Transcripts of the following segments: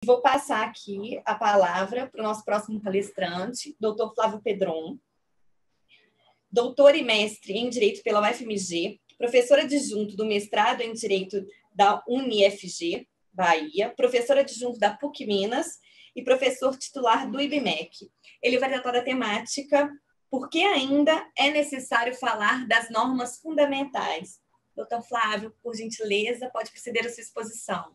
Vou passar aqui a palavra para o nosso próximo palestrante, doutor Flávio Pedron, doutor e mestre em Direito pela UFMG, professor adjunto do mestrado em Direito da UniFG, Bahia, professor adjunto da PUC Minas e professor titular do IBMEC. Ele vai tratar da temática por que ainda é necessário falar das normas fundamentais. Doutor Flávio, por gentileza, pode proceder a sua exposição.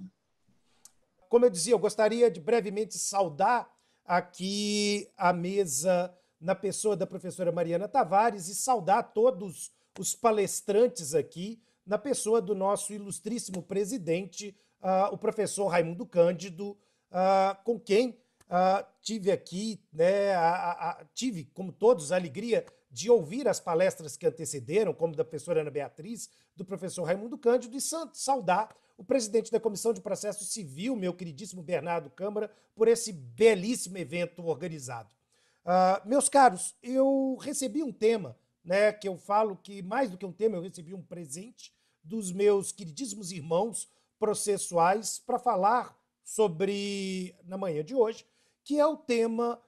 Como eu dizia, eu gostaria de brevemente saudar aqui a mesa na pessoa da professora Mariana Tavares e saudar todos os palestrantes aqui na pessoa do nosso ilustríssimo presidente, o professor Raimundo Cândido, com quem tive aqui, tive, como todos, a alegria de ouvir as palestras que antecederam, como da professora Ana Beatriz, do professor Raimundo Cândido, e saudar o presidente da Comissão de Processo Civil, meu queridíssimo Bernardo Câmara, por esse belíssimo evento organizado. Meus caros, eu recebi um tema, que eu falo que, mais do que um tema, eu recebi um presente dos meus queridíssimos irmãos processuais para falar sobre, na manhã de hoje, que é o tema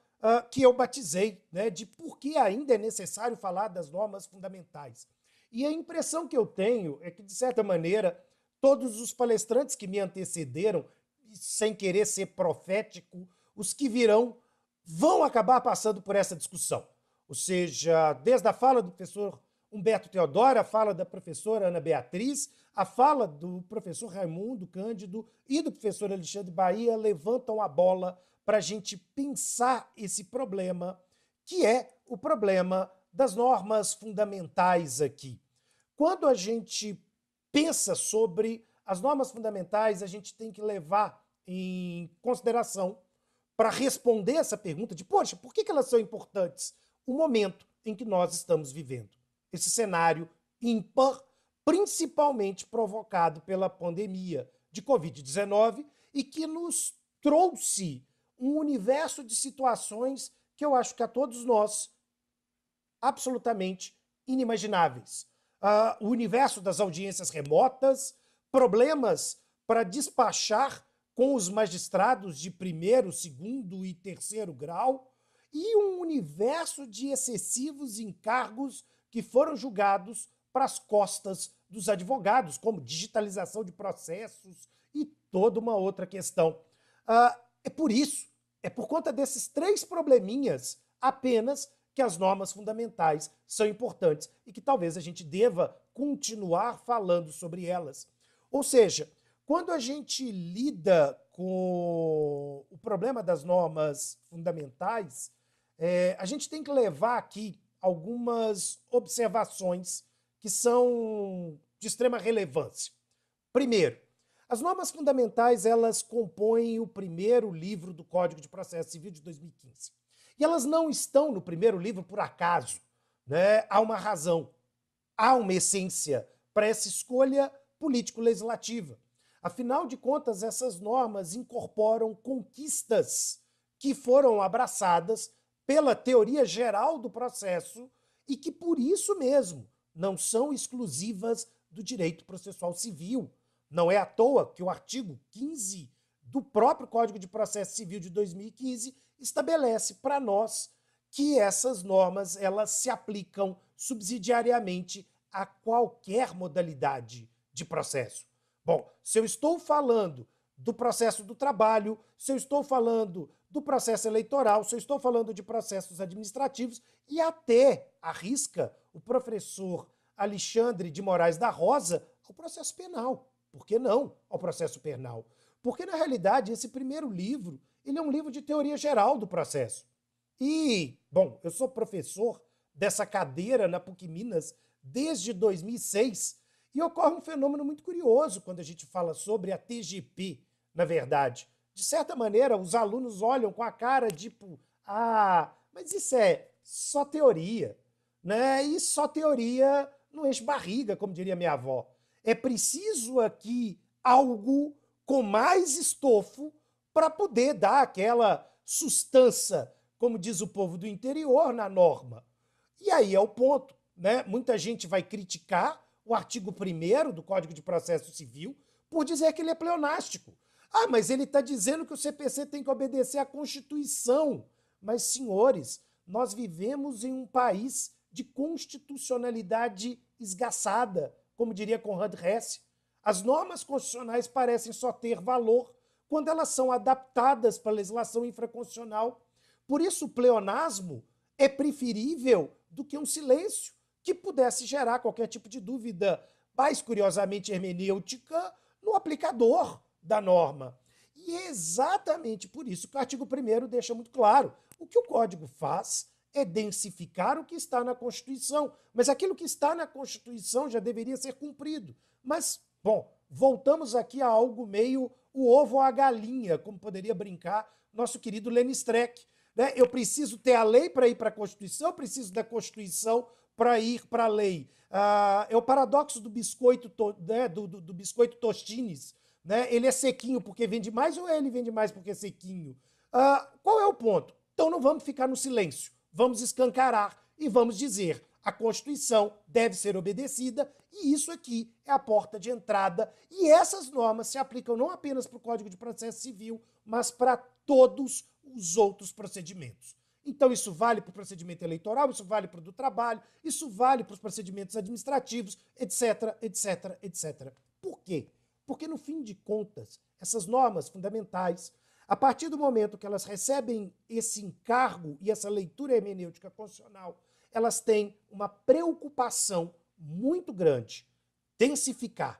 que eu batizei, de por que ainda é necessário falar das normas fundamentais. E a impressão que eu tenho é que, de certa maneira, todos os palestrantes que me antecederam, sem querer ser profético, os que virão, vão acabar passando por essa discussão. Ou seja, desde a fala do professor Humberto Teodoro, a fala da professora Ana Beatriz, a fala do professor Raimundo Cândido e do professor Alexandre Bahia levantam a bola para a gente pensar esse problema, que é o problema das normas fundamentais aqui. Quando a gente pensa sobre as normas fundamentais, a gente tem que levar em consideração, para responder essa pergunta de, poxa, por que elas são importantes? O momento em que nós estamos vivendo. Esse cenário ímpar, principalmente provocado pela pandemia de Covid-19 e que nos trouxe um universo de situações que eu acho que a todos nós absolutamente inimagináveis. O universo das audiências remotas, problemas para despachar com os magistrados de primeiro, segundo e terceiro grau e um universo de excessivos encargos que foram julgados para as costas dos advogados, como digitalização de processos e toda uma outra questão. É por isso, é por conta desses três probleminhas apenas que as normas fundamentais são importantes e que talvez a gente deva continuar falando sobre elas. Ou seja, quando a gente lida com o problema das normas fundamentais, a gente tem que levar aqui algumas observações que são de extrema relevância. Primeiro, as normas fundamentais, elas compõem o primeiro livro do Código de Processo Civil de 2015. E elas não estão no primeiro livro por acaso. Há uma razão, há uma essência para essa escolha político-legislativa. Afinal de contas, essas normas incorporam conquistas que foram abraçadas pela teoria geral do processo e que, por isso mesmo, não são exclusivas do direito processual civil. Não é à toa que o artigo 15 do próprio Código de Processo Civil de 2015 estabelece para nós que essas normas elas se aplicam subsidiariamente a qualquer modalidade de processo. Bom, se eu estou falando do processo do trabalho, se eu estou falando do processo eleitoral, se eu estou falando de processos administrativos e até arrisca o professor Alexandre de Moraes da Rosa ao processo penal. Por que não ao processo penal? Porque, na realidade, esse primeiro livro ele é um livro de teoria geral do processo. E, bom, eu sou professor dessa cadeira na PUC Minas desde 2006 e ocorre um fenômeno muito curioso quando a gente fala sobre a TGP, na verdade. De certa maneira, os alunos olham com a cara tipo, mas isso é só teoria, E só teoria não enche barriga, como diria minha avó. É preciso aqui algo com mais estofo para poder dar aquela sustância, como diz o povo do interior, na norma. E aí é o ponto, Muita gente vai criticar o artigo 1º do Código de Processo Civil por dizer que ele é pleonástico. Ah, mas ele está dizendo que o CPC tem que obedecer à Constituição. Mas, senhores, nós vivemos em um país de constitucionalidade esgaçada, como diria Conrad Hesse. As normas constitucionais parecem só ter valor quando elas são adaptadas para a legislação infraconstitucional. Por isso, o pleonasmo é preferível do que um silêncio que pudesse gerar qualquer tipo de dúvida, mais curiosamente hermenêutica, no aplicador da norma. E é exatamente por isso que o artigo 1º deixa muito claro. O que o Código faz é densificar o que está na Constituição. Mas aquilo que está na Constituição já deveria ser cumprido. Mas, bom, voltamos aqui a algo meio o ovo ou a galinha, como poderia brincar nosso querido Lenny Streck. Né? Eu preciso ter a lei para ir para a Constituição, eu preciso da Constituição para ir para a lei. É o paradoxo do biscoito, né, do biscoito Tostines. Né? Ele é sequinho porque vende mais ou ele vende mais porque é sequinho? Qual é o ponto? Então não vamos ficar no silêncio, vamos escancarar e vamos dizer a Constituição deve ser obedecida e isso aqui é a porta de entrada e essas normas se aplicam não apenas para o Código de Processo Civil, mas para todos os outros procedimentos. Então isso vale para o procedimento eleitoral, isso vale para o do trabalho, isso vale para os procedimentos administrativos, etc, etc, etc. Por quê? Porque, no fim de contas, essas normas fundamentais, a partir do momento que elas recebem esse encargo e essa leitura hermenêutica constitucional, elas têm uma preocupação muito grande. Densificar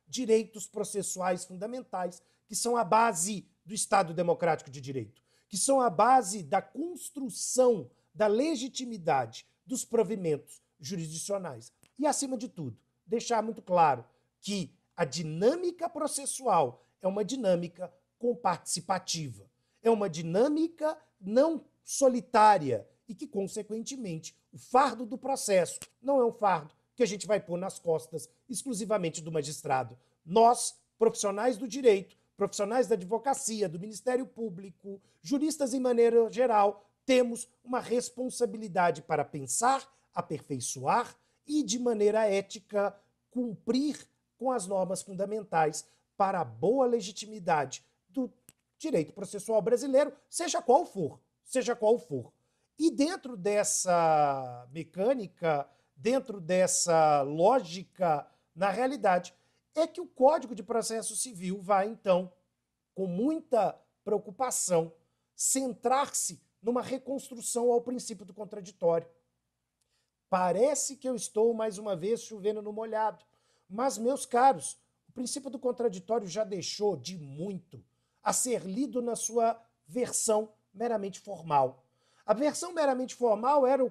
direitos processuais fundamentais, que são a base do Estado Democrático de Direito, que são a base da construção da legitimidade dos provimentos jurisdicionais. E, acima de tudo, deixar muito claro que a dinâmica processual é uma dinâmica comparticipativa, é uma dinâmica não solitária e que, consequentemente, o fardo do processo não é um fardo que a gente vai pôr nas costas exclusivamente do magistrado. Nós, profissionais do direito, profissionais da advocacia, do Ministério Público, juristas em maneira geral, temos uma responsabilidade para pensar, aperfeiçoar e, de maneira ética, cumprir com as normas fundamentais para a boa legitimidade do direito processual brasileiro, seja qual for, seja qual for. E dentro dessa mecânica, dentro dessa lógica, na realidade, é que o Código de Processo Civil vai, então, com muita preocupação, centrar-se numa reconstrução ao princípio do contraditório. Parece que eu estou, mais uma vez, chovendo no molhado. Mas, meus caros, o princípio do contraditório já deixou de muito a ser lido na sua versão meramente formal. A versão meramente formal era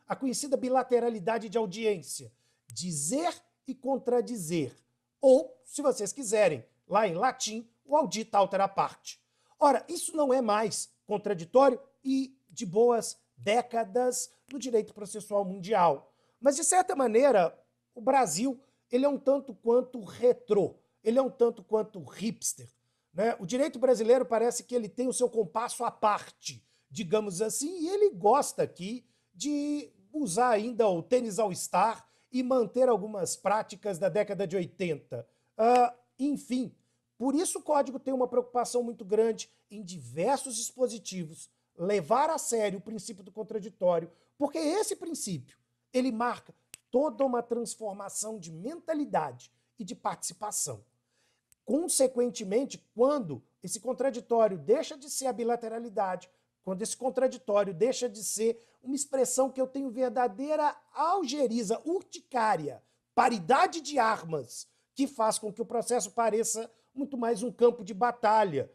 a conhecida bilateralidade de audiência. Dizer e contradizer. Ou, se vocês quiserem, lá em latim, o audita altera parte. Ora, isso não é mais contraditório e de boas décadas no direito processual mundial. Mas, de certa maneira, o Brasil ele é um tanto quanto retrô, ele é um tanto quanto hipster. Né? O direito brasileiro parece que ele tem o seu compasso à parte, digamos assim, e ele gosta aqui de usar ainda o tênis all-star e manter algumas práticas da década de 80. Enfim, por isso o Código tem uma preocupação muito grande em diversos dispositivos levar a sério o princípio do contraditório, porque esse princípio ele marca toda uma transformação de mentalidade e de participação. Consequentemente, quando esse contraditório deixa de ser a bilateralidade, quando esse contraditório deixa de ser uma expressão que eu tenho verdadeira algeriza, urticária, paridade de armas, que faz com que o processo pareça muito mais um campo de batalha.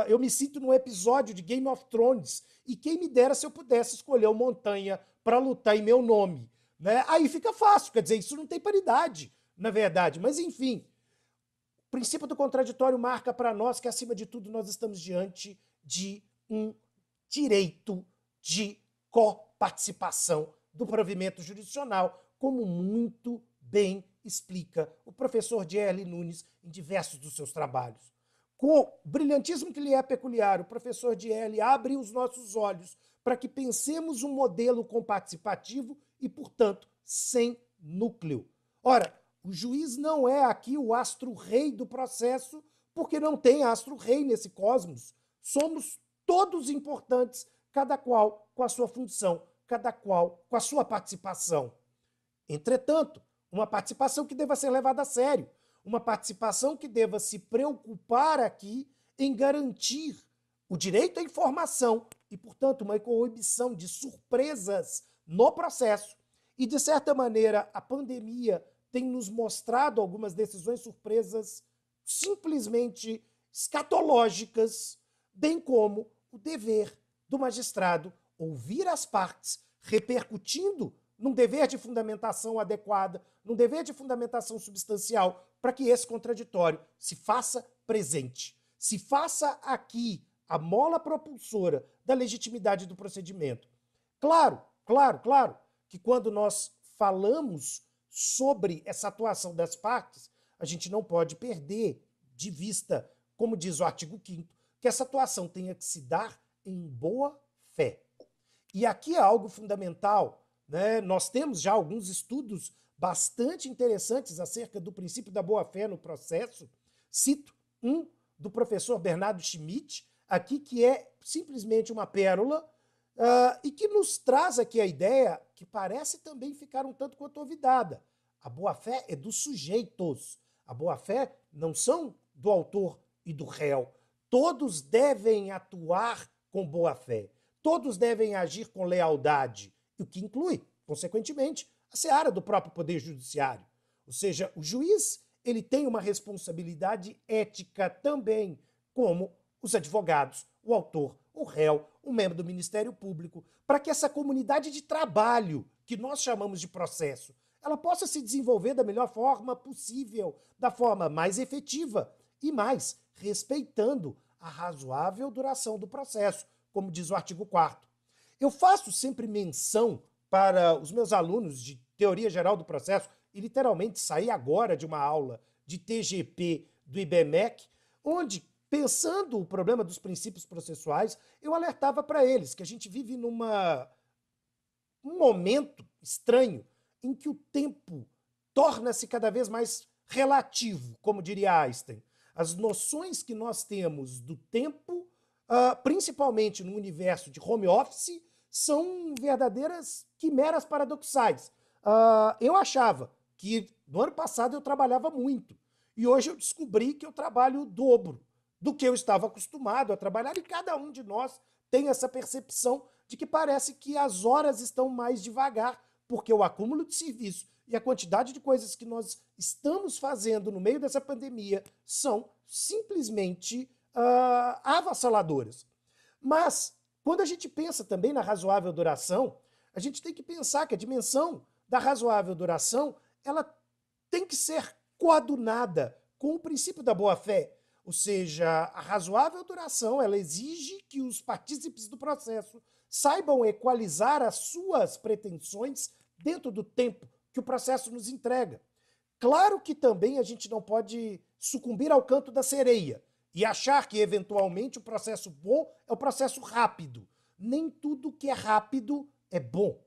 Eu me sinto num episódio de Game of Thrones, e quem me dera se eu pudesse escolher uma montanha para lutar em meu nome. Né? Aí fica fácil, quer dizer, isso não tem paridade, na verdade. Mas, enfim, o princípio do contraditório marca para nós que, acima de tudo, nós estamos diante de um direito de coparticipação do provimento jurisdicional, como muito bem explica o professor G.L. Nunes em diversos dos seus trabalhos. Com o brilhantismo que lhe é peculiar, o professor G.L. abre os nossos olhos para que pensemos um modelo comparticipativo e, portanto, sem núcleo. Ora, o juiz não é aqui o astro-rei do processo, porque não tem astro-rei nesse cosmos. Somos todos importantes, cada qual com a sua função, cada qual com a sua participação. Entretanto, uma participação que deva ser levada a sério, uma participação que deva se preocupar aqui em garantir o direito à informação e, portanto, uma coibição de surpresas no processo. E, de certa maneira, a pandemia tem nos mostrado algumas decisões surpresas simplesmente escatológicas, bem como o dever do magistrado ouvir as partes, repercutindo num dever de fundamentação adequada, num dever de fundamentação substancial, para que esse contraditório se faça presente, se faça aqui a mola propulsora da legitimidade do procedimento. Claro, claro, claro, que quando nós falamos sobre essa atuação das partes, a gente não pode perder de vista, como diz o artigo 5º, que essa atuação tenha que se dar em boa fé. E aqui é algo fundamental, né? Nós temos já alguns estudos bastante interessantes acerca do princípio da boa-fé no processo. Cito um do professor Bernardo Schmidt, aqui, que é simplesmente uma pérola, e que nos traz aqui a ideia que parece também ficar um tanto quanto olvidada. A boa-fé é dos sujeitos. A boa-fé não são do autor e do réu. Todos devem atuar com boa-fé. Todos devem agir com lealdade, o que inclui, consequentemente, a seara do próprio Poder Judiciário. Ou seja, o juiz ele tem uma responsabilidade ética também, como os advogados, o autor, o réu, o membro do Ministério Público, para que essa comunidade de trabalho, que nós chamamos de processo, ela possa se desenvolver da melhor forma possível, da forma mais efetiva e mais respeitando a razoável duração do processo, como diz o artigo 4º. Eu faço sempre menção para os meus alunos de Teoria Geral do Processo, e literalmente saí agora de uma aula de TGP do IBMEC, onde, pensando o problema dos princípios processuais, eu alertava para eles que a gente vive um momento estranho em que o tempo torna-se cada vez mais relativo, como diria Einstein. As noções que nós temos do tempo, principalmente no universo de home office, são verdadeiras quimeras paradoxais. Eu achava que no ano passado eu trabalhava muito, e hoje eu descobri que eu trabalho o dobro do que eu estava acostumado a trabalhar, e cada um de nós tem essa percepção de que parece que as horas estão mais devagar, porque o acúmulo de serviço e a quantidade de coisas que nós estamos fazendo no meio dessa pandemia são simplesmente avassaladoras. Mas, quando a gente pensa também na razoável duração, a gente tem que pensar que a dimensão da razoável duração ela tem que ser coadunada com o princípio da boa-fé. Ou seja, a razoável duração ela exige que os partícipes do processo saibam equalizar as suas pretensões dentro do tempo que o processo nos entrega. Claro que também a gente não pode sucumbir ao canto da sereia e achar que, eventualmente, o processo bom é o processo rápido. Nem tudo que é rápido é bom.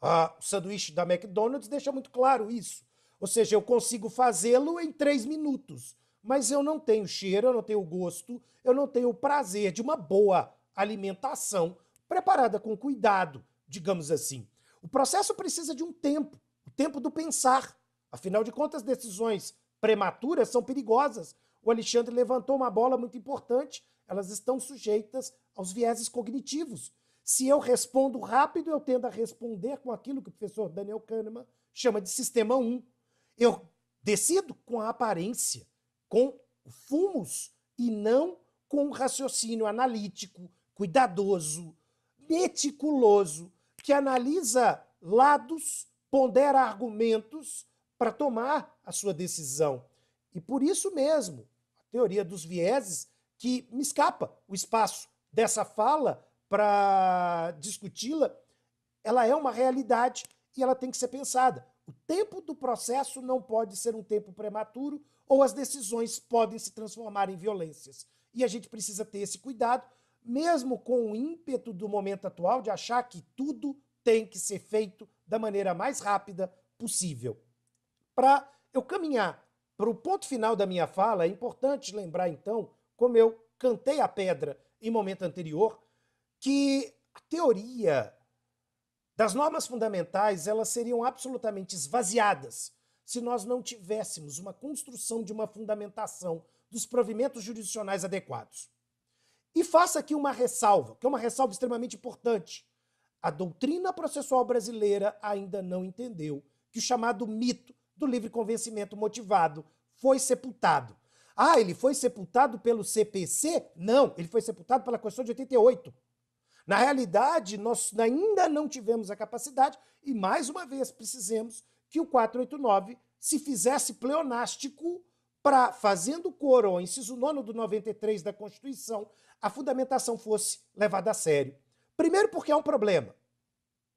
O sanduíche da McDonald's deixa muito claro isso. Ou seja, eu consigo fazê-lo em 3 minutos, mas eu não tenho cheiro, eu não tenho gosto, eu não tenho o prazer de uma boa alimentação preparada com cuidado, digamos assim. O processo precisa de um tempo, o tempo do pensar. Afinal de contas, decisões prematuras são perigosas. O Alexandre levantou uma bola muito importante. Elas estão sujeitas aos vieses cognitivos. Se eu respondo rápido, eu tendo a responder com aquilo que o professor Daniel Kahneman chama de sistema 1. Eu decido com a aparência, com o fumus, e não com o raciocínio analítico, cuidadoso, meticuloso, que analisa lados, pondera argumentos para tomar a sua decisão. E por isso mesmo, a teoria dos vieses, que me escapa o espaço dessa fala para discuti-la, ela é uma realidade e ela tem que ser pensada. O tempo do processo não pode ser um tempo prematuro ou as decisões podem se transformar em violências. E a gente precisa ter esse cuidado, mesmo com o ímpeto do momento atual de achar que tudo tem que ser feito da maneira mais rápida possível. Para eu caminhar para o ponto final da minha fala, é importante lembrar, então, como eu cantei a pedra em momento anterior, que a teoria das normas fundamentais elas seriam absolutamente esvaziadas se nós não tivéssemos uma construção de uma fundamentação dos provimentos jurisdicionais adequados. E faço aqui uma ressalva, que é uma ressalva extremamente importante. A doutrina processual brasileira ainda não entendeu que o chamado mito do livre convencimento motivado foi sepultado. Ah, ele foi sepultado pelo CPC? Não, ele foi sepultado pela Constituição de 88. Na realidade, nós ainda não tivemos a capacidade e, mais uma vez, precisamos que o 489 se fizesse pleonástico para, fazendo coro ao inciso 9º do 93 da Constituição, a fundamentação fosse levada a sério. Primeiro porque é um problema.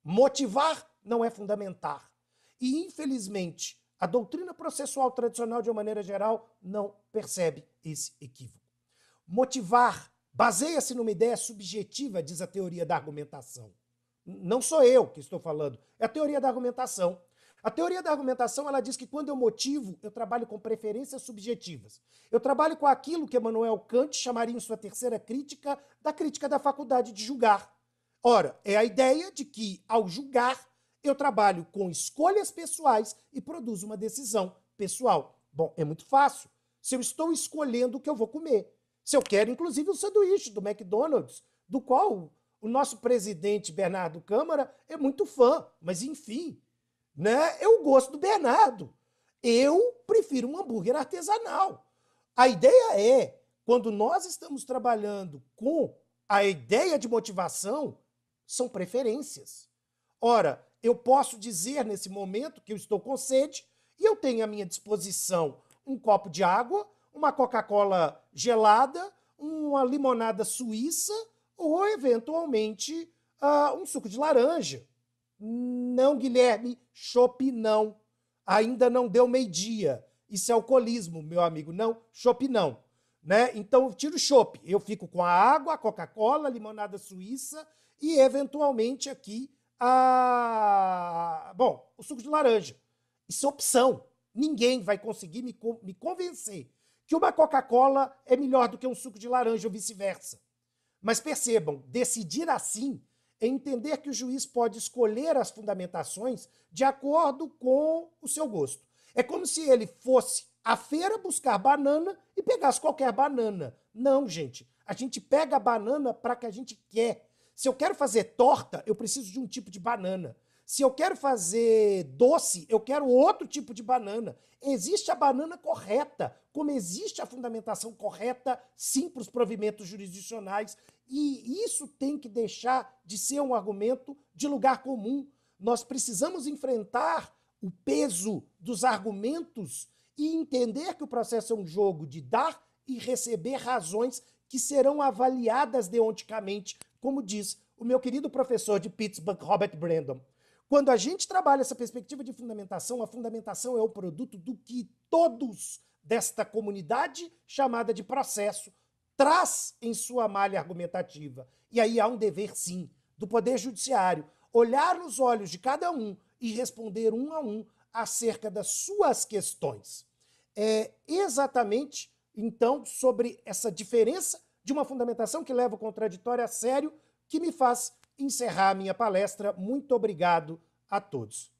Motivar não é fundamentar. E, infelizmente, a doutrina processual tradicional, de uma maneira geral, não percebe esse equívoco. Motivar baseia-se numa ideia subjetiva, diz a teoria da argumentação. Não sou eu que estou falando, é a teoria da argumentação. A teoria da argumentação ela diz que quando eu motivo, eu trabalho com preferências subjetivas. Eu trabalho com aquilo que Immanuel Kant chamaria em sua terceira crítica, da crítica da faculdade de julgar. Ora, é a ideia de que, ao julgar, eu trabalho com escolhas pessoais e produzo uma decisão pessoal. Bom, é muito fácil. Se eu estou escolhendo o que eu vou comer. Se eu quero, inclusive, o sanduíche do McDonald's, do qual o nosso presidente Bernardo Câmara é muito fã, mas enfim, né? Eu gosto do Bernardo. Eu prefiro um hambúrguer artesanal. A ideia é, quando nós estamos trabalhando com a ideia de motivação, são preferências. Ora, eu posso dizer nesse momento que eu estou com sede e eu tenho à minha disposição um copo de água, uma Coca-Cola gelada, uma limonada suíça ou, eventualmente, um suco de laranja. Não, Guilherme, chopp não. Ainda não deu meio-dia. Isso é alcoolismo, meu amigo. Não, chopp não. Né? Então, eu tiro o chopp. Eu fico com a água, a Coca-Cola, a limonada suíça e, eventualmente, aqui, o suco de laranja. Isso é opção. Ninguém vai conseguir me convencer que uma Coca-Cola é melhor do que um suco de laranja ou vice-versa. Mas percebam, decidir assim é entender que o juiz pode escolher as fundamentações de acordo com o seu gosto. É como se ele fosse à feira buscar banana e pegasse qualquer banana. Não, gente. A gente pega a banana para que a gente quer. Se eu quero fazer torta, eu preciso de um tipo de banana. Se eu quero fazer doce, eu quero outro tipo de banana. Existe a banana correta, como existe a fundamentação correta, sim, para os provimentos jurisdicionais. E isso tem que deixar de ser um argumento de lugar comum. Nós precisamos enfrentar o peso dos argumentos e entender que o processo é um jogo de dar e receber razões que serão avaliadas deonticamente, como diz o meu querido professor de Pittsburgh, Robert Brandon. Quando a gente trabalha essa perspectiva de fundamentação, a fundamentação é o produto do que todos desta comunidade chamada de processo traz em sua malha argumentativa. E aí há um dever, sim, do Poder Judiciário, olhar nos olhos de cada um e responder um a um acerca das suas questões. É exatamente, então, sobre essa diferença de uma fundamentação que leva o contraditório a sério que me faz encerrar a minha palestra. Muito obrigado a todos.